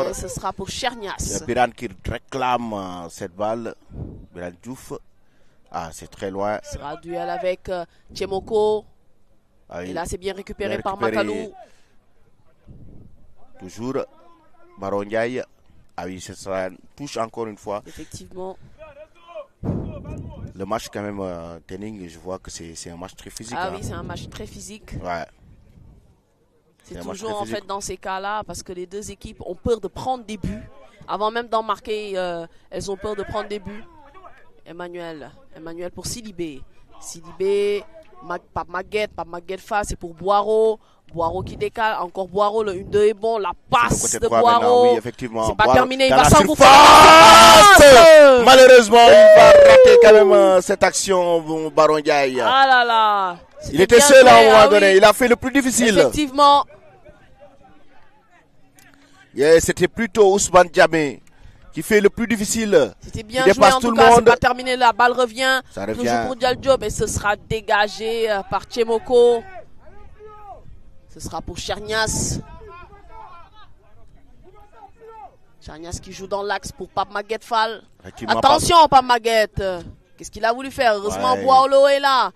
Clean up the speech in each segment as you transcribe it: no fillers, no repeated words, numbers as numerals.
Et ce sera pour Chernias. Biran qui réclame cette balle. Biran Diouf. Ah, c'est très loin. Ce sera un duel avec Tchemoko. Ah, et là, c'est bien récupéré par Makalou. Toujours Baron Ndiaye. Ah oui, ce sera une touche encore une fois. Effectivement. Le match quand même, Tening, je vois que c'est un match très physique. Ah oui, c'est un match très physique. Ouais. C'est toujours en fait dans ces cas-là parce que les deux équipes ont peur de prendre des buts. Avant même d'en marquer, elles ont peur de prendre des buts. Emmanuel pour Sidibé. Sidibé, Pape Maguette face, c'est pour Boiro. Boiro qui décale, encore Boiro, le 1-2 est bon, la passe de Boiro. Oui, effectivement. C'est pas terminé, il va s'engouffrer. Malheureusement, il va rater quand même cette action, Baron Ndiaye. Ah là là. Il était seul à un moment donné, il a fait le plus difficile. Effectivement. C'était plutôt Ousmane Diamé qui fait le plus difficile. C'était bien joué en tout cas, c'est pas terminé, la balle revient. Toujours pour Diallo, mais ce sera dégagé par Tchemoko. Ce sera pour Chernias. Chernias qui joue dans l'axe pour Pape Maguette Fall. Attention Pape Maguette. Qu'est-ce qu'il a voulu faire? Heureusement Boalo est là.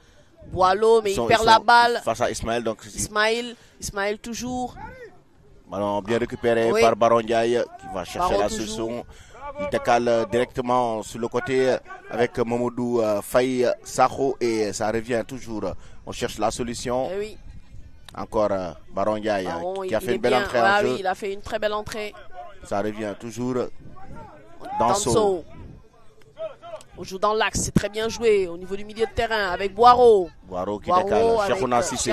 Boalo, mais il perd la balle. Face à Ismaël. Donc Ismaël toujours. Ballon bien récupéré par Baron Ndiaye qui va chercher la solution. Il décale directement sur le côté avec Mamadou Faye Sakho et ça revient toujours. On cherche la solution. Oui. Encore Baron Ndiaye qui a fait une belle entrée en jeu. Oui, il a fait une très belle entrée. Ça revient toujours. Danso. On joue dans l'axe, c'est très bien joué au niveau du milieu de terrain avec Boiro. Boiro qui décale. Cheikhouna Cissé.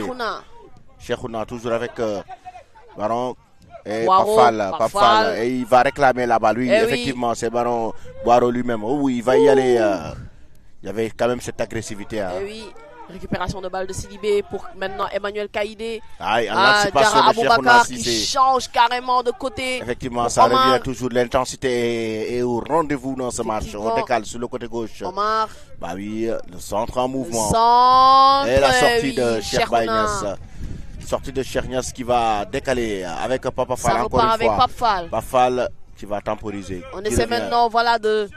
Cheikhouna toujours avec Baron. Et Pafal, et il va réclamer la balle. Oui, effectivement, c'est Baron Boiro lui-même. Oh, oui, il va y aller. Il y avait quand même cette agressivité. Oui, récupération de balle de Sidibé pour maintenant Emmanuel Kaïdé. L'anticipation de Cheikhouna qui change carrément de côté. Effectivement, ça revient toujours. L'intensité est au rendez-vous dans ce match. On décale sur le côté gauche. Omar. Bah oui, le centre en mouvement. Et la sortie de Cheikh Baïnias. Sortie de Chernias qui va décaler avec Papa Fall encore une fois. Papa Fall qui va temporiser. On essaie maintenant de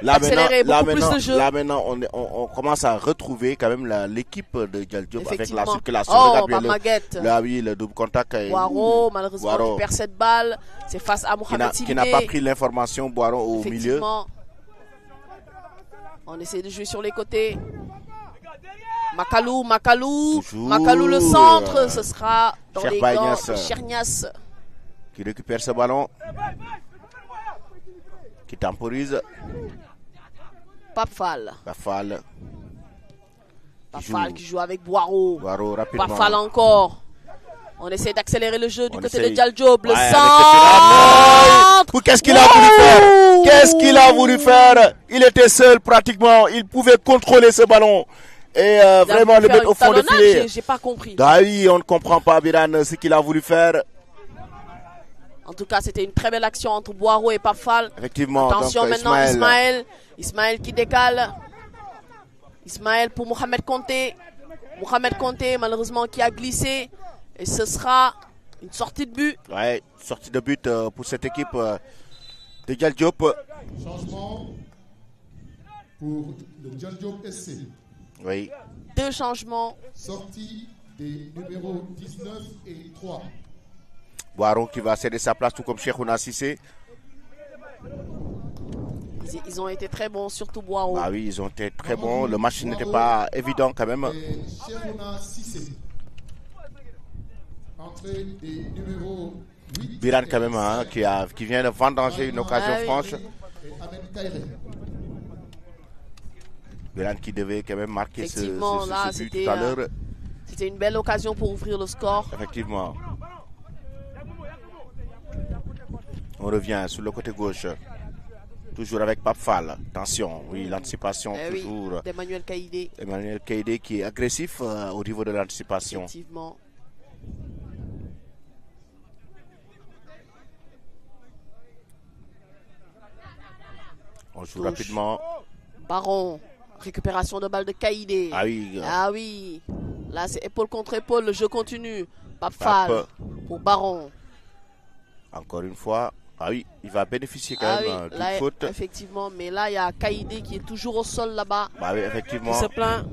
accélérer beaucoup plus le jeu. Là maintenant on commence à retrouver quand même l'équipe de Diallo avec la circulation. Le double contact. Boiro malheureusement qui perd cette balle. C'est face à Mohamed Sidibé. Qui n'a pas pris l'information, Boiro au milieu. On essaie de jouer sur les côtés. Makalou le centre, ce sera dans les gants de Chernias. Qui récupère ce ballon. Qui temporise. Pape Fall qui joue avec Boiro. Rapidement. Pape Fall encore. On essaie d'accélérer le jeu du côté de Diallo. Le centre. Qu'est-ce qu'il a voulu faire? Qu'est-ce qu'il a voulu faire? Il était seul pratiquement. Il pouvait contrôler ce ballon. Et vraiment le mettre au fond de filet. J'ai pas compris. Oui, on ne comprend pas, Biran, ce qu'il a voulu faire. En tout cas, c'était une très belle action entre Boiro et Pape Fall. Effectivement. Attention donc, maintenant, Ismaël qui décale. Ismaël pour Mohamed Konté. Mohamed Konté, malheureusement, qui a glissé. Et ce sera une sortie de but. Ouais, sortie de but pour cette équipe de Diallo. Changement pour le Diallo SC. Oui. 2 changements. Sortie des numéros 19 et 3. Boiro qui va céder sa place tout comme Cheikhouna Cissé. Ils ont été très bons, surtout Boiro. Ah oui, ils ont été très bons. Le match n'était pas évident quand même. Cheikhouna Cissé. Entrée des numéros 8. Biran quand même qui vient de vendanger une occasion franche. Biran qui devait quand même marquer ce but tout à l'heure. C'était une belle occasion pour ouvrir le score. Effectivement. On revient sur le côté gauche. Toujours avec Pape Fall. Attention, oui, l'anticipation toujours. D'Emmanuel Kaïdé. Emmanuel Kaïdé qui est agressif au niveau de l'anticipation. Effectivement. On joue rapidement. Baron. Récupération de balle de Kaïdé. Ah oui. Là, c'est épaule contre épaule. Le jeu continue. Pape Fall pour Baron. Encore une fois. Ah oui, il va bénéficier quand même d'une faute. Effectivement, mais là, il y a Kaïdé qui est toujours au sol là-bas. Bah oui, effectivement. Qui se plaint.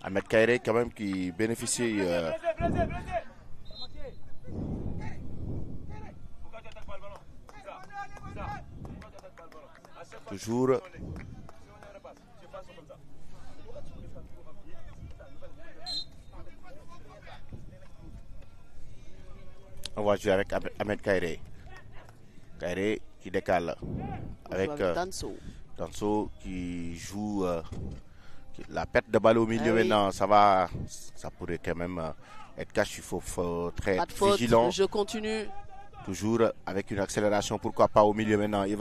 Ahmed Kairé quand même qui bénéficie. Toujours. On va jouer avec Ahmed Kairé. Kairé qui décale avec Danso qui joue la perte de balle au milieu maintenant. Ça pourrait quand même être cash. Il faut très vigilant. Je continue. Toujours avec une accélération, pourquoi pas au milieu maintenant. Il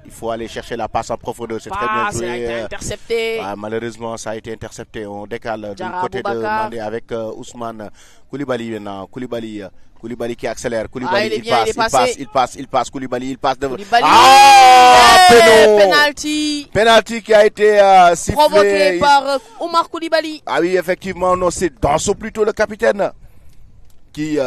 faut aller chercher la passe en profondeur. C'est très bien joué. Ça a été intercepté. Malheureusement, ça a été intercepté. On décale du côté de Mandé avec Ousmane Koulibaly maintenant. Koulibaly qui accélère. Koulibaly, il passe. Koulibaly, il passe devant. Penalty qui a été sifflé. Provoqué par Omar Koulibaly. Ah oui, effectivement, non, c'est Danso plutôt le capitaine qui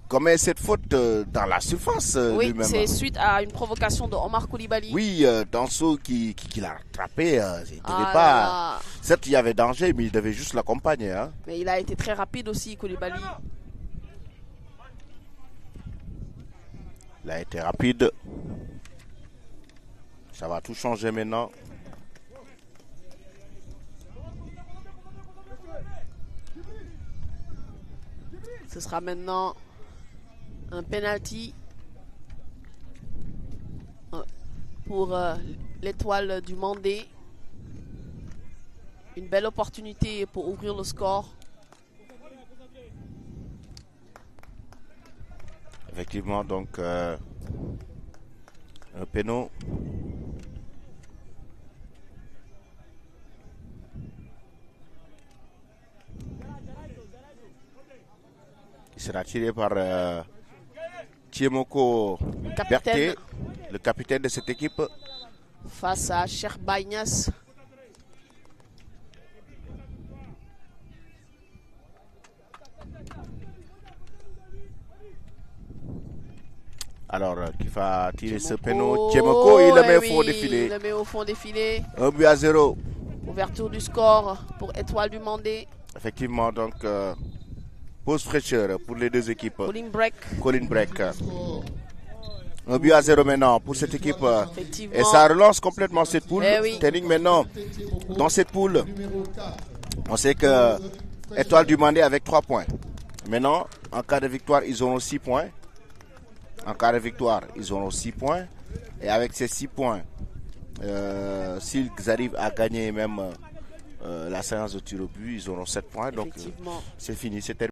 commet cette faute dans la surface lui-même. Oui, c'est suite à une provocation de Omar Koulibaly. Oui, Danso qui l'a rattrapé. Il devait pas. Certes, il y avait danger, mais il devait juste l'accompagner. Hein. Mais il a été très rapide aussi, Koulibaly. Il a été rapide. Ça va tout changer maintenant. Ce sera maintenant un penalty pour l'Étoile du Mandé. Une belle opportunité pour ouvrir le score. Effectivement, donc un péno. Il sera tiré par Thiemoko Berté, le capitaine de cette équipe. Face à Cheikh Baïnias. Alors, qui va tirer ce péno. Thiemoko, il le met au fond des filets. Il le met au fond des filets. 1-0. Ouverture du score pour Étoile du Mandé. Effectivement, donc, pause fraîcheur pour les deux équipes. Colin Breck. 1-0 maintenant pour cette équipe. Et ça relance complètement cette poule. Tenning maintenant dans cette poule. On sait que Étoile du Mandé avec 3 points. Maintenant, en cas de victoire, ils auront 6 points. En cas de victoire, ils auront 6 points. Et avec ces 6 points, s'ils arrivent à gagner même la séance de tir au but, ils auront 7 points. Donc, c'est fini. C'est terminé.